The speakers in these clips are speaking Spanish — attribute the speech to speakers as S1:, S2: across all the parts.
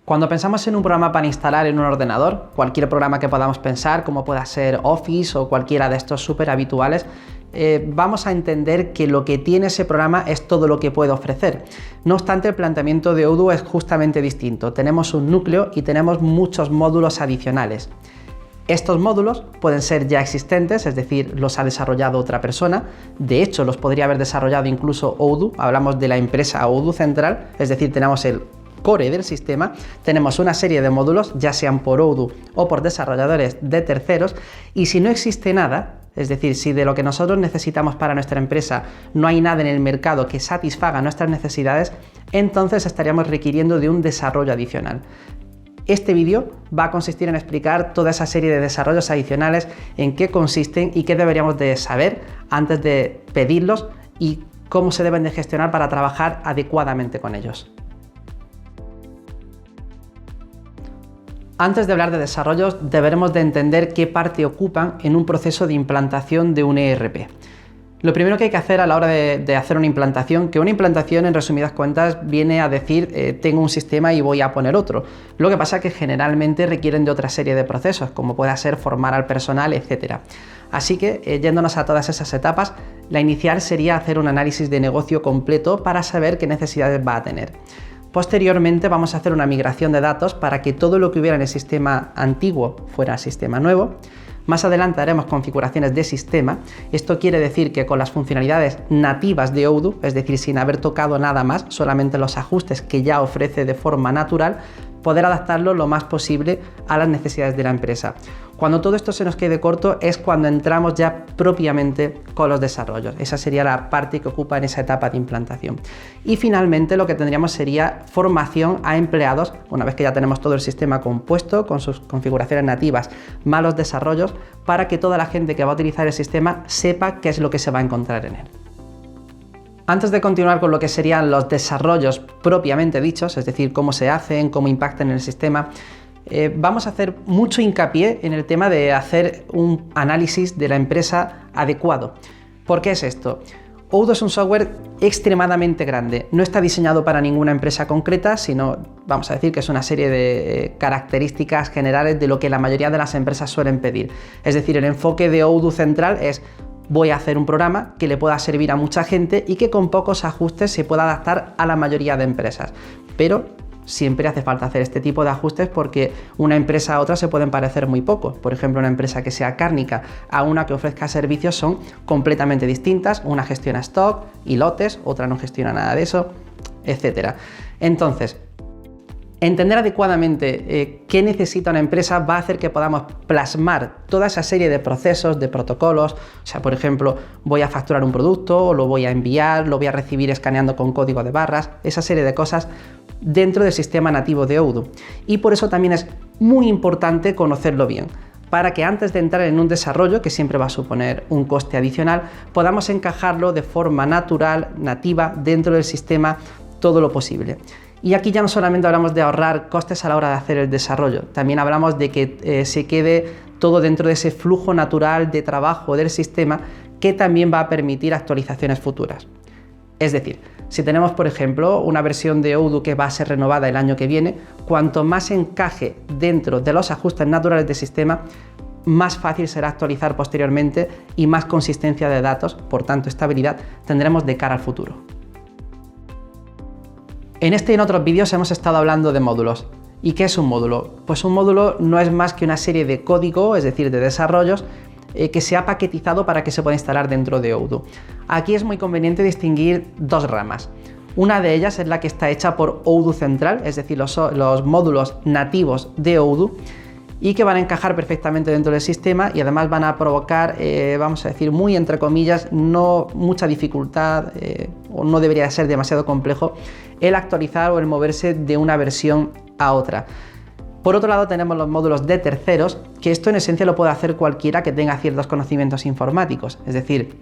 S1: Cuando pensamos en un programa para instalar en un ordenador, cualquier programa que podamos pensar, como pueda ser Office o cualquiera de estos súper habituales, vamos a entender que lo que tiene ese programa es todo lo que puede ofrecer. No obstante, el planteamiento de Odoo es justamente distinto. Tenemos un núcleo y tenemos muchos módulos adicionales. Estos módulos pueden ser ya existentes, es decir, los ha desarrollado otra persona. De hecho, los podría haber desarrollado incluso Odoo. Hablamos de la empresa Odoo Central, es decir, tenemos el core del sistema, tenemos una serie de módulos, ya sean por Odoo o por desarrolladores de terceros, y si no existe nada, es decir, si de lo que nosotros necesitamos para nuestra empresa no hay nada en el mercado que satisfaga nuestras necesidades, entonces estaríamos requiriendo de un desarrollo adicional. Este vídeo va a consistir en explicar toda esa serie de desarrollos adicionales, en qué consisten y qué deberíamos de saber antes de pedirlos y cómo se deben de gestionar para trabajar adecuadamente con ellos. Antes de hablar de desarrollos, deberemos de entender qué parte ocupan en un proceso de implantación de un ERP. Lo primero que hay que hacer a la hora de hacer una implantación, que una implantación en resumidas cuentas viene a decir tengo un sistema y voy a poner otro. Lo que pasa es que generalmente requieren de otra serie de procesos, como pueda ser formar al personal, etc. Así que, yéndonos a todas esas etapas, la inicial sería hacer un análisis de negocio completo para saber qué necesidades va a tener. Posteriormente vamos a hacer una migración de datos para que todo lo que hubiera en el sistema antiguo fuera el sistema nuevo. Más adelante haremos configuraciones de sistema. Esto quiere decir que con las funcionalidades nativas de Odoo, es decir, sin haber tocado nada más, solamente los ajustes que ya ofrece de forma natural, poder adaptarlo lo más posible a las necesidades de la empresa. Cuando todo esto se nos quede corto es cuando entramos ya propiamente con los desarrollos. Esa sería la parte que ocupa en esa etapa de implantación. Y finalmente lo que tendríamos sería formación a empleados, una vez que ya tenemos todo el sistema compuesto con sus configuraciones nativas, más los desarrollos, para que toda la gente que va a utilizar el sistema sepa qué es lo que se va a encontrar en él. Antes de continuar con lo que serían los desarrollos propiamente dichos, es decir, cómo se hacen, cómo impactan en el sistema, vamos a hacer mucho hincapié en el tema de hacer un análisis de la empresa adecuado. ¿Por qué es esto? Odoo es un software extremadamente grande, no está diseñado para ninguna empresa concreta, sino vamos a decir que es una serie de características generales de lo que la mayoría de las empresas suelen pedir. Es decir, el enfoque de Odoo Central es: voy a hacer un programa que le pueda servir a mucha gente y que con pocos ajustes se pueda adaptar a la mayoría de empresas. Pero siempre hace falta hacer este tipo de ajustes porque una empresa a otra se pueden parecer muy poco. Por ejemplo, una empresa que sea cárnica a una que ofrezca servicios son completamente distintas. Una gestiona stock y lotes, otra no gestiona nada de eso, etc. Entonces, entender adecuadamente qué necesita una empresa va a hacer que podamos plasmar toda esa serie de procesos, de protocolos. O sea, por ejemplo, voy a facturar un producto, o lo voy a enviar, lo voy a recibir escaneando con código de barras, esa serie de cosas dentro del sistema nativo de Odoo. Y por eso también es muy importante conocerlo bien, para que antes de entrar en un desarrollo, que siempre va a suponer un coste adicional, podamos encajarlo de forma natural, nativa, dentro del sistema todo lo posible. Y aquí ya no solamente hablamos de ahorrar costes a la hora de hacer el desarrollo, también hablamos de que se quede todo dentro de ese flujo natural de trabajo del sistema que también va a permitir actualizaciones futuras. Es decir, si tenemos, por ejemplo, una versión de Odoo que va a ser renovada el año que viene, cuanto más encaje dentro de los ajustes naturales del sistema, más fácil será actualizar posteriormente y más consistencia de datos, por tanto estabilidad, tendremos de cara al futuro. En este y en otros vídeos hemos estado hablando de módulos. ¿Y qué es un módulo? Pues un módulo no es más que una serie de código, es decir, de desarrollos, que se ha paquetizado para que se pueda instalar dentro de Odoo. Aquí es muy conveniente distinguir dos ramas. Una de ellas es la que está hecha por Odoo Central, es decir, los módulos nativos de Odoo, y que van a encajar perfectamente dentro del sistema y además van a provocar, vamos a decir, muy entre comillas, no mucha dificultad o no debería ser demasiado complejo el actualizar o el moverse de una versión a otra. Por otro lado tenemos los módulos de terceros, que esto en esencia lo puede hacer cualquiera que tenga ciertos conocimientos informáticos, es decir,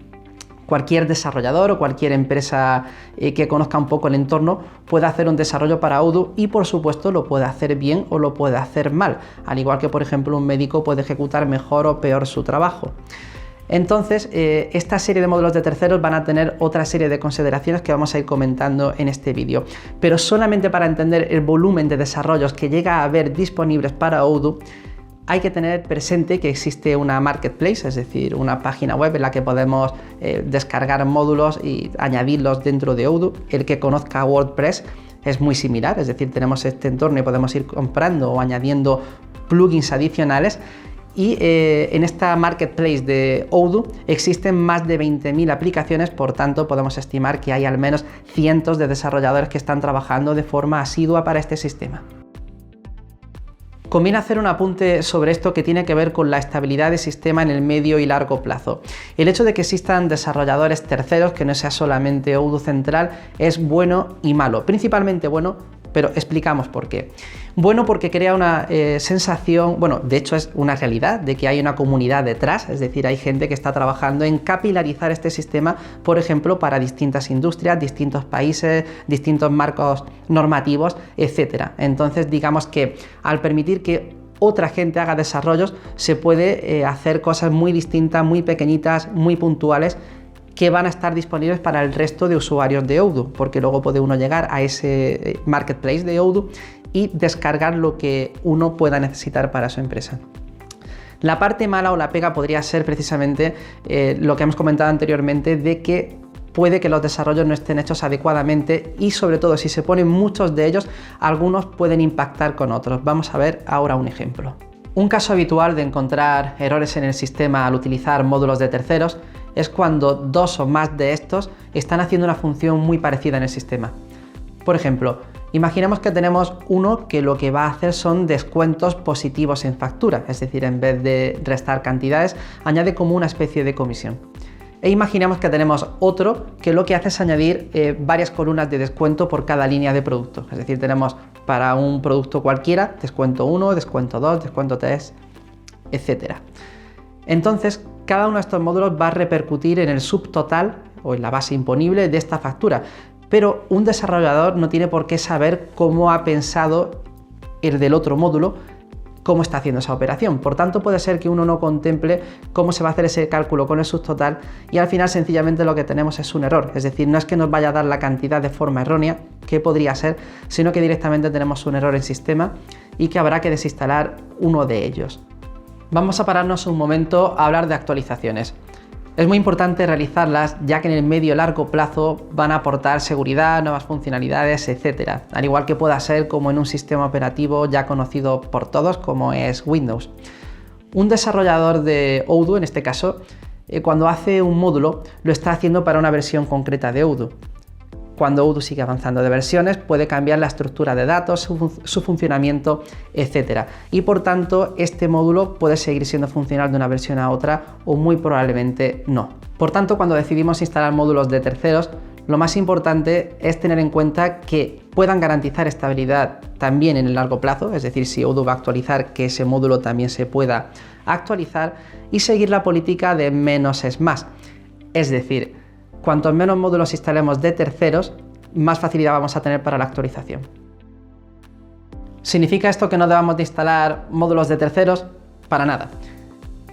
S1: cualquier desarrollador o cualquier empresa que conozca un poco el entorno puede hacer un desarrollo para Odoo y por supuesto lo puede hacer bien o lo puede hacer mal, al igual que por ejemplo un médico puede ejecutar mejor o peor su trabajo. Entonces, esta serie de módulos de terceros van a tener otra serie de consideraciones que vamos a ir comentando en este vídeo. Pero solamente para entender el volumen de desarrollos que llega a haber disponibles para Odoo, hay que tener presente que existe una marketplace, es decir, una página web en la que podemos descargar módulos y añadirlos dentro de Odoo. El que conozca WordPress es muy similar, es decir, tenemos este entorno y podemos ir comprando o añadiendo plugins adicionales. Y en esta marketplace de Odoo existen más de 20.000 aplicaciones, por tanto podemos estimar que hay al menos cientos de desarrolladores que están trabajando de forma asidua para este sistema. Conviene hacer un apunte sobre esto que tiene que ver con la estabilidad del sistema en el medio y largo plazo. El hecho de que existan desarrolladores terceros, que no sea solamente Odoo Central, es bueno y malo. Principalmente bueno, pero explicamos por qué. Bueno, porque crea una sensación, bueno, de hecho es una realidad, de que hay una comunidad detrás, es decir, hay gente que está trabajando en capilarizar este sistema, por ejemplo, para distintas industrias, distintos países, distintos marcos normativos, etc. Entonces, digamos que al permitir que otra gente haga desarrollos, se puede hacer cosas muy distintas, muy pequeñitas, muy puntuales, que van a estar disponibles para el resto de usuarios de Odoo, porque luego puede uno llegar a ese marketplace de Odoo y descargar lo que uno pueda necesitar para su empresa. La parte mala o la pega podría ser precisamente lo que hemos comentado anteriormente, de que puede que los desarrollos no estén hechos adecuadamente y sobre todo si se ponen muchos de ellos, algunos pueden impactar con otros. Vamos a ver ahora un ejemplo. Un caso habitual de encontrar errores en el sistema al utilizar módulos de terceros es cuando dos o más de estos están haciendo una función muy parecida en el sistema. Por ejemplo, imaginemos que tenemos uno que lo que va a hacer son descuentos positivos en factura, es decir, en vez de restar cantidades, añade como una especie de comisión. E imaginemos que tenemos otro que lo que hace es añadir varias columnas de descuento por cada línea de producto, es decir, tenemos para un producto cualquiera, descuento 1, descuento 2, descuento 3, etc. Entonces, cada uno de estos módulos va a repercutir en el subtotal o en la base imponible de esta factura, pero un desarrollador no tiene por qué saber cómo ha pensado el del otro módulo, cómo está haciendo esa operación. Por tanto, puede ser que uno no contemple cómo se va a hacer ese cálculo con el subtotal y al final sencillamente lo que tenemos es un error. Es decir, no es que nos vaya a dar la cantidad de forma errónea, que podría ser, sino que directamente tenemos un error en sistema y que habrá que desinstalar uno de ellos. Vamos a pararnos un momento a hablar de actualizaciones. Es muy importante realizarlas, ya que en el medio y largo plazo van a aportar seguridad, nuevas funcionalidades, etc. Al igual que pueda ser como en un sistema operativo ya conocido por todos como es Windows. Un desarrollador de Odoo, en este caso, cuando hace un módulo, lo está haciendo para una versión concreta de Odoo. Cuando Odoo sigue avanzando de versiones, puede cambiar la estructura de datos, su funcionamiento, etc. Y por tanto, este módulo puede seguir siendo funcional de una versión a otra o muy probablemente no. Por tanto, cuando decidimos instalar módulos de terceros, lo más importante es tener en cuenta que puedan garantizar estabilidad también en el largo plazo, es decir, si Odoo va a actualizar, que ese módulo también se pueda actualizar y seguir la política de menos es más. Es decir, cuantos menos módulos instalemos de terceros, más facilidad vamos a tener para la actualización. ¿Significa esto que no debamos de instalar módulos de terceros? Para nada.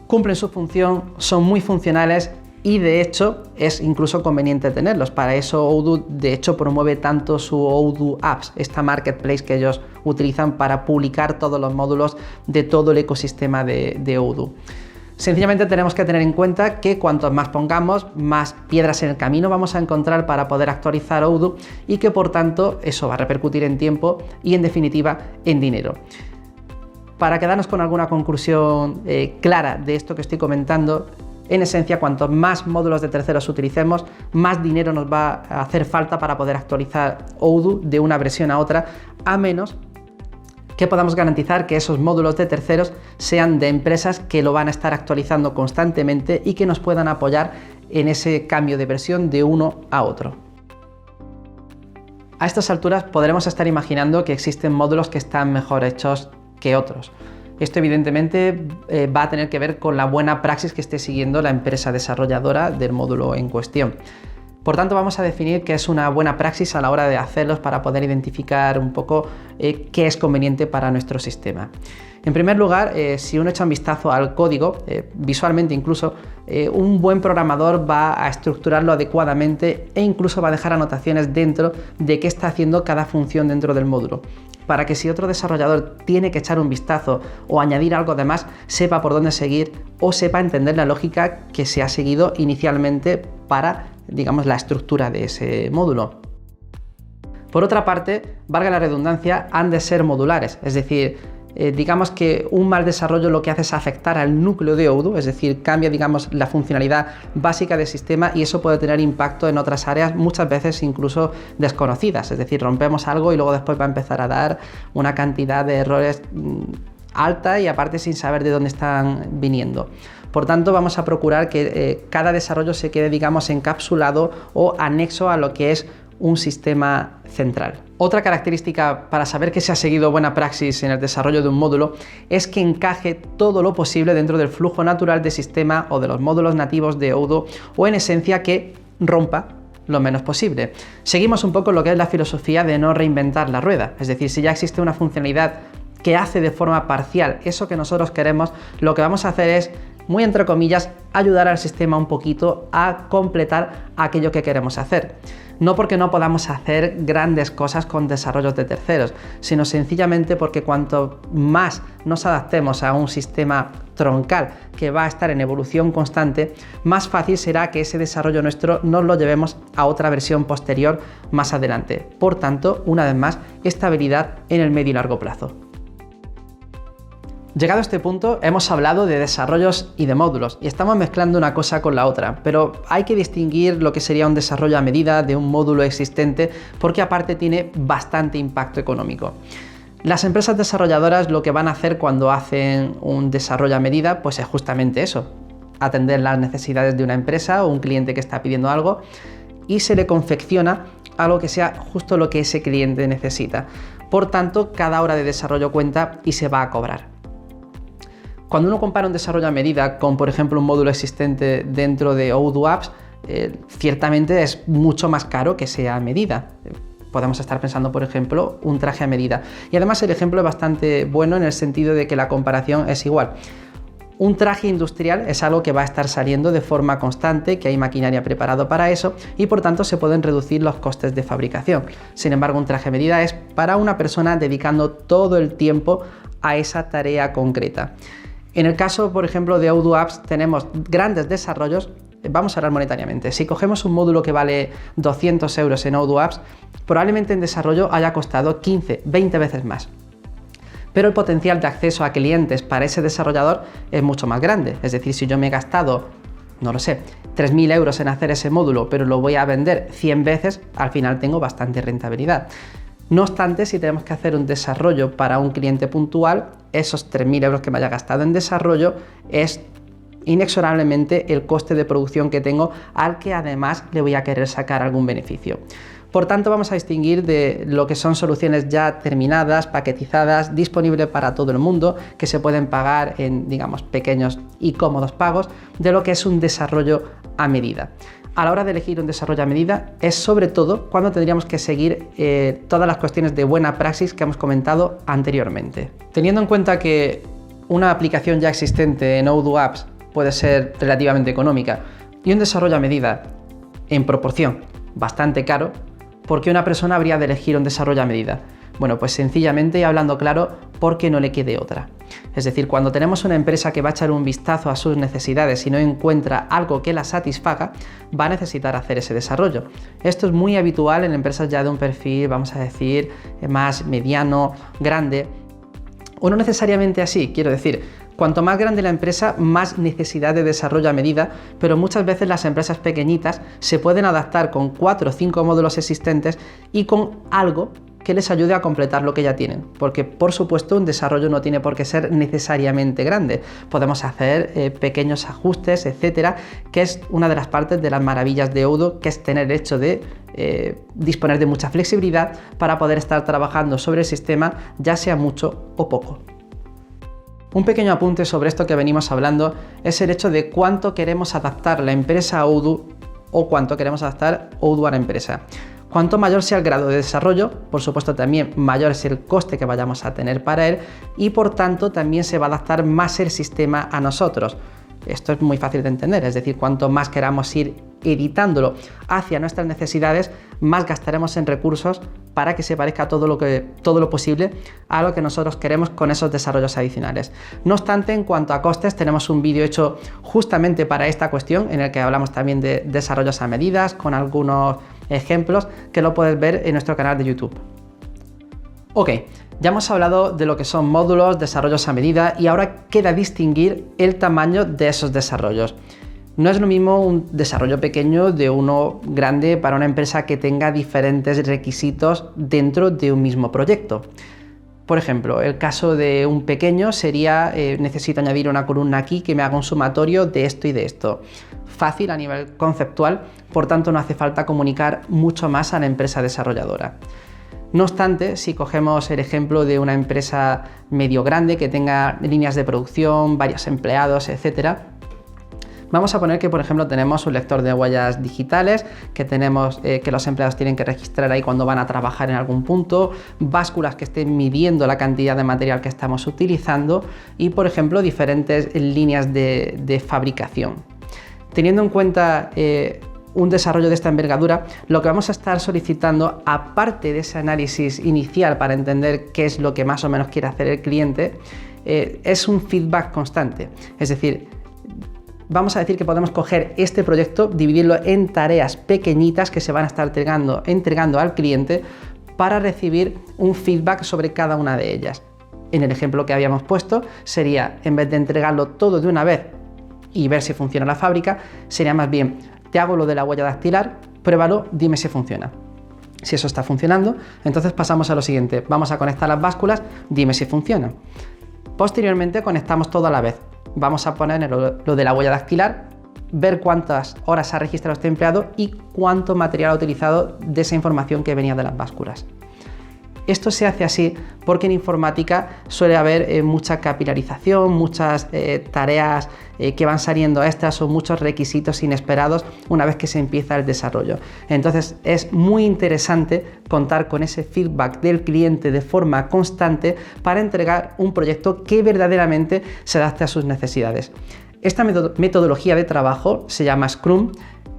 S1: Cumplen su función, son muy funcionales y de hecho es incluso conveniente tenerlos. Para eso Odoo de hecho promueve tanto su Odoo Apps, esta marketplace que ellos utilizan para publicar todos los módulos de todo el ecosistema de Odoo. Sencillamente tenemos que tener en cuenta que cuantos más pongamos, más piedras en el camino vamos a encontrar para poder actualizar Odoo y que por tanto eso va a repercutir en tiempo y en definitiva en dinero. Para quedarnos con alguna conclusión clara de esto que estoy comentando, en esencia cuantos más módulos de terceros utilicemos, más dinero nos va a hacer falta para poder actualizar Odoo de una versión a otra, a menos que podamos garantizar que esos módulos de terceros sean de empresas que lo van a estar actualizando constantemente y que nos puedan apoyar en ese cambio de versión de uno a otro. A estas alturas podremos estar imaginando que existen módulos que están mejor hechos que otros. Esto evidentemente va a tener que ver con la buena praxis que esté siguiendo la empresa desarrolladora del módulo en cuestión. Por tanto, vamos a definir qué es una buena praxis a la hora de hacerlos para poder identificar un poco qué es conveniente para nuestro sistema. En primer lugar, si uno echa un vistazo al código, visualmente incluso, un buen programador va a estructurarlo adecuadamente e incluso va a dejar anotaciones dentro de qué está haciendo cada función dentro del módulo, para que si otro desarrollador tiene que echar un vistazo o añadir algo de más, sepa por dónde seguir o sepa entender la lógica que se ha seguido inicialmente para, digamos, la estructura de ese módulo. Por otra parte, valga la redundancia, han de ser modulares, es decir, digamos que un mal desarrollo lo que hace es afectar al núcleo de Odoo, es decir, cambia, digamos, la funcionalidad básica del sistema y eso puede tener impacto en otras áreas, muchas veces incluso desconocidas, es decir, rompemos algo y luego después va a empezar a dar una cantidad de errores alta y aparte sin saber de dónde están viniendo. Por tanto, vamos a procurar que cada desarrollo se quede, digamos, encapsulado o anexo a lo que es un sistema central. Otra característica para saber que se ha seguido buena praxis en el desarrollo de un módulo es que encaje todo lo posible dentro del flujo natural del sistema o de los módulos nativos de Odoo, o en esencia que rompa lo menos posible. Seguimos un poco lo que es la filosofía de no reinventar la rueda, es decir, si ya existe una funcionalidad que hace de forma parcial eso que nosotros queremos, lo que vamos a hacer es, muy entre comillas, ayudar al sistema un poquito a completar aquello que queremos hacer. No porque no podamos hacer grandes cosas con desarrollos de terceros, sino sencillamente porque cuanto más nos adaptemos a un sistema troncal que va a estar en evolución constante, más fácil será que ese desarrollo nuestro nos lo llevemos a otra versión posterior más adelante. Por tanto, una vez más, estabilidad en el medio y largo plazo. Llegado a este punto, hemos hablado de desarrollos y de módulos, y estamos mezclando una cosa con la otra, pero hay que distinguir lo que sería un desarrollo a medida de un módulo existente, porque aparte tiene bastante impacto económico. Las empresas desarrolladoras lo que van a hacer cuando hacen un desarrollo a medida, pues es justamente eso, atender las necesidades de una empresa o un cliente que está pidiendo algo, y se le confecciona algo que sea justo lo que ese cliente necesita. Por tanto, cada hora de desarrollo cuenta y se va a cobrar. Cuando uno compara un desarrollo a medida con, por ejemplo, un módulo existente dentro de Odoo Apps, ciertamente es mucho más caro que sea a medida. Podemos estar pensando, por ejemplo, un traje a medida. Y además el ejemplo es bastante bueno en el sentido de que la comparación es igual. Un traje industrial es algo que va a estar saliendo de forma constante, que hay maquinaria preparada para eso y por tanto se pueden reducir los costes de fabricación. Sin embargo, un traje a medida es para una persona dedicando todo el tiempo a esa tarea concreta. En el caso, por ejemplo, de Odoo Apps tenemos grandes desarrollos. Vamos a hablar monetariamente. Si cogemos un módulo que vale 200 euros en Odoo Apps, probablemente en desarrollo haya costado 15, 20 veces más. Pero el potencial de acceso a clientes para ese desarrollador es mucho más grande. Es decir, si yo me he gastado, no lo sé, 3.000 euros en hacer ese módulo, pero lo voy a vender 100 veces, al final tengo bastante rentabilidad. No obstante, si tenemos que hacer un desarrollo para un cliente puntual, esos 3.000 euros que me haya gastado en desarrollo es inexorablemente el coste de producción que tengo, al que además le voy a querer sacar algún beneficio. Por tanto, vamos a distinguir de lo que son soluciones ya terminadas, paquetizadas, disponibles para todo el mundo, que se pueden pagar en, digamos, pequeños y cómodos pagos, de lo que es un desarrollo a medida. A la hora de elegir un desarrollo a medida es sobre todo cuando tendríamos que seguir todas las cuestiones de buena praxis que hemos comentado anteriormente. Teniendo en cuenta que una aplicación ya existente en Odoo Apps puede ser relativamente económica y un desarrollo a medida en proporción bastante caro, ¿por qué una persona habría de elegir un desarrollo a medida? Bueno, pues sencillamente y hablando claro, porque no le quede otra. Es decir, cuando tenemos una empresa que va a echar un vistazo a sus necesidades y no encuentra algo que la satisfaga, va a necesitar hacer ese desarrollo. Esto es muy habitual en empresas ya de un perfil, vamos a decir, más mediano, grande, o no necesariamente así, quiero decir, cuanto más grande la empresa, más necesidad de desarrollo a medida, pero muchas veces las empresas pequeñitas se pueden adaptar con 4 o 5 módulos existentes y con algo que les ayude a completar lo que ya tienen, porque por supuesto un desarrollo no tiene por qué ser necesariamente grande, podemos hacer pequeños ajustes, etcétera, que es una de las partes de las maravillas de Odoo, que es tener el hecho de disponer de mucha flexibilidad para poder estar trabajando sobre el sistema, ya sea mucho o poco. Un pequeño apunte sobre esto que venimos hablando es el hecho de cuánto queremos adaptar la empresa a Odoo o cuánto queremos adaptar Odoo a la empresa. Cuanto mayor sea el grado de desarrollo, por supuesto también mayor es el coste que vayamos a tener para él y por tanto también se va a adaptar más el sistema a nosotros. Esto es muy fácil de entender, es decir, cuanto más queramos ir editándolo hacia nuestras necesidades, más gastaremos en recursos para que se parezca todo lo posible a lo que nosotros queremos con esos desarrollos adicionales. No obstante, en cuanto a costes, tenemos un vídeo hecho justamente para esta cuestión en el que hablamos también de desarrollos a medidas con algunos ejemplos que lo puedes ver en nuestro canal de YouTube. Ok, ya hemos hablado de lo que son módulos, desarrollos a medida y ahora queda distinguir el tamaño de esos desarrollos. No es lo mismo un desarrollo pequeño de uno grande para una empresa que tenga diferentes requisitos dentro de un mismo proyecto. Por ejemplo, el caso de un pequeño sería necesito añadir una columna aquí que me haga un sumatorio de esto y de esto. Fácil a nivel conceptual, por tanto no hace falta comunicar mucho más a la empresa desarrolladora. No obstante, si cogemos el ejemplo de una empresa medio grande que tenga líneas de producción, varios empleados, etcétera, vamos a poner que, por ejemplo, tenemos un lector de huellas digitales, que tenemos que los empleados tienen que registrar ahí cuando van a trabajar en algún punto, básculas que estén midiendo la cantidad de material que estamos utilizando y, por ejemplo, diferentes líneas de fabricación. Teniendo en cuenta un desarrollo de esta envergadura, lo que vamos a estar solicitando, aparte de ese análisis inicial para entender qué es lo que más o menos quiere hacer el cliente, es un feedback constante. Es decir, vamos a decir que podemos coger este proyecto, dividirlo en tareas pequeñitas que se van a estar entregando al cliente para recibir un feedback sobre cada una de ellas. En el ejemplo que habíamos puesto sería, en vez de entregarlo todo de una vez y ver si funciona la fábrica, sería más bien, te hago lo de la huella dactilar, pruébalo, dime si funciona. Si eso está funcionando, entonces pasamos a lo siguiente, vamos a conectar las básculas, dime si funciona. Posteriormente conectamos todo a la vez. Vamos a poner lo de la huella dactilar, ver cuántas horas ha registrado este empleado y cuánto material ha utilizado de esa información que venía de las básculas. Esto se hace así porque en informática suele haber mucha capilarización, muchas tareas que van saliendo extras o muchos requisitos inesperados una vez que se empieza el desarrollo. Entonces es muy interesante contar con ese feedback del cliente de forma constante para entregar un proyecto que verdaderamente se adapte a sus necesidades. Esta metodología de trabajo se llama Scrum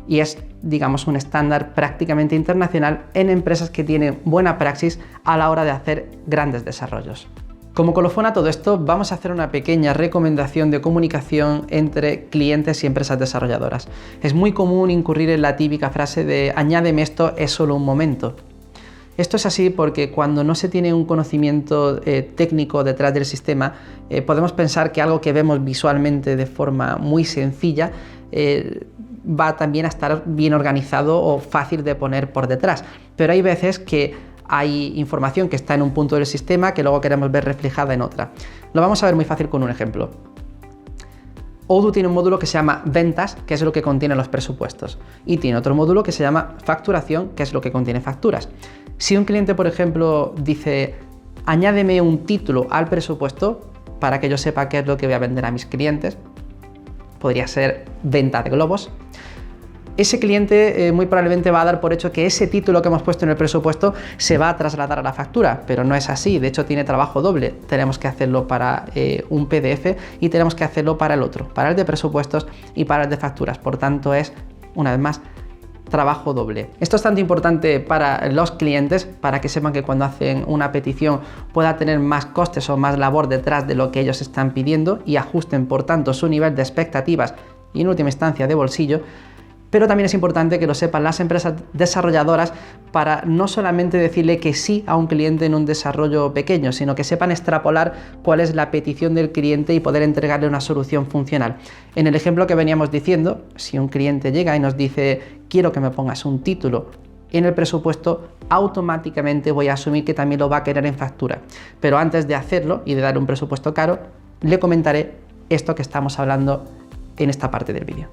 S1: y es, digamos, un estándar prácticamente internacional en empresas que tienen buena praxis a la hora de hacer grandes desarrollos. Como colofón a todo esto, vamos a hacer una pequeña recomendación de comunicación entre clientes y empresas desarrolladoras. Es muy común incurrir en la típica frase de añádeme esto, es solo un momento. Esto es así porque cuando no se tiene un conocimiento técnico detrás del sistema, podemos pensar que algo que vemos visualmente de forma muy sencilla va también a estar bien organizado o fácil de poner por detrás. Pero hay veces que hay información que está en un punto del sistema que luego queremos ver reflejada en otra. Lo vamos a ver muy fácil con un ejemplo. Odoo tiene un módulo que se llama ventas, que es lo que contiene los presupuestos, y tiene otro módulo que se llama facturación, que es lo que contiene facturas. Si un cliente, por ejemplo, dice añádeme un título al presupuesto para que yo sepa qué es lo que voy a vender a mis clientes, podría ser venta de globos, ese cliente muy probablemente va a dar por hecho que ese título que hemos puesto en el presupuesto se va a trasladar a la factura, pero no es así, de hecho tiene trabajo doble. Tenemos que hacerlo para un PDF y tenemos que hacerlo para el otro, para el de presupuestos y para el de facturas. Por tanto es, una vez más, trabajo doble. Esto es tanto importante para los clientes, para que sepan que cuando hacen una petición pueda tener más costes o más labor detrás de lo que ellos están pidiendo y ajusten por tanto su nivel de expectativas y en última instancia de bolsillo. Pero también es importante que lo sepan las empresas desarrolladoras para no solamente decirle que sí a un cliente en un desarrollo pequeño, sino que sepan extrapolar cuál es la petición del cliente y poder entregarle una solución funcional. En el ejemplo que veníamos diciendo, si un cliente llega y nos dice quiero que me pongas un título en el presupuesto, automáticamente voy a asumir que también lo va a querer en factura. Pero antes de hacerlo y de dar un presupuesto caro, le comentaré esto que estamos hablando en esta parte del vídeo.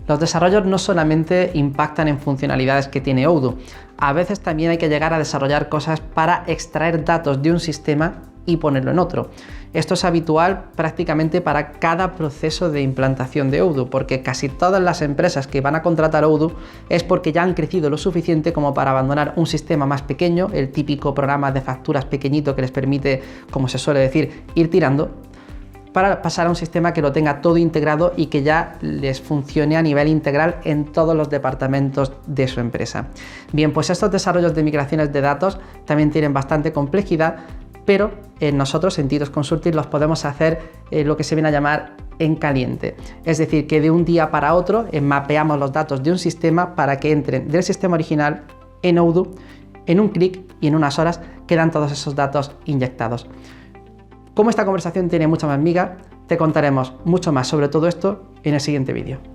S1: Los desarrollos no solamente impactan en funcionalidades que tiene Odoo, a veces también hay que llegar a desarrollar cosas para extraer datos de un sistema y ponerlo en otro. Esto es habitual prácticamente para cada proceso de implantación de Odoo, porque casi todas las empresas que van a contratar Odoo es porque ya han crecido lo suficiente como para abandonar un sistema más pequeño, el típico programa de facturas pequeñito que les permite, como se suele decir, ir tirando, para pasar a un sistema que lo tenga todo integrado y que ya les funcione a nivel integral en todos los departamentos de su empresa. Bien, pues estos desarrollos de migraciones de datos también tienen bastante complejidad, pero nosotros en Titos Consulting los podemos hacer lo que se viene a llamar en caliente. Es decir, que de un día para otro mapeamos los datos de un sistema para que entren del sistema original en Odoo, en un clic y en unas horas quedan todos esos datos inyectados. Como esta conversación tiene mucha más miga, te contaremos mucho más sobre todo esto en el siguiente vídeo.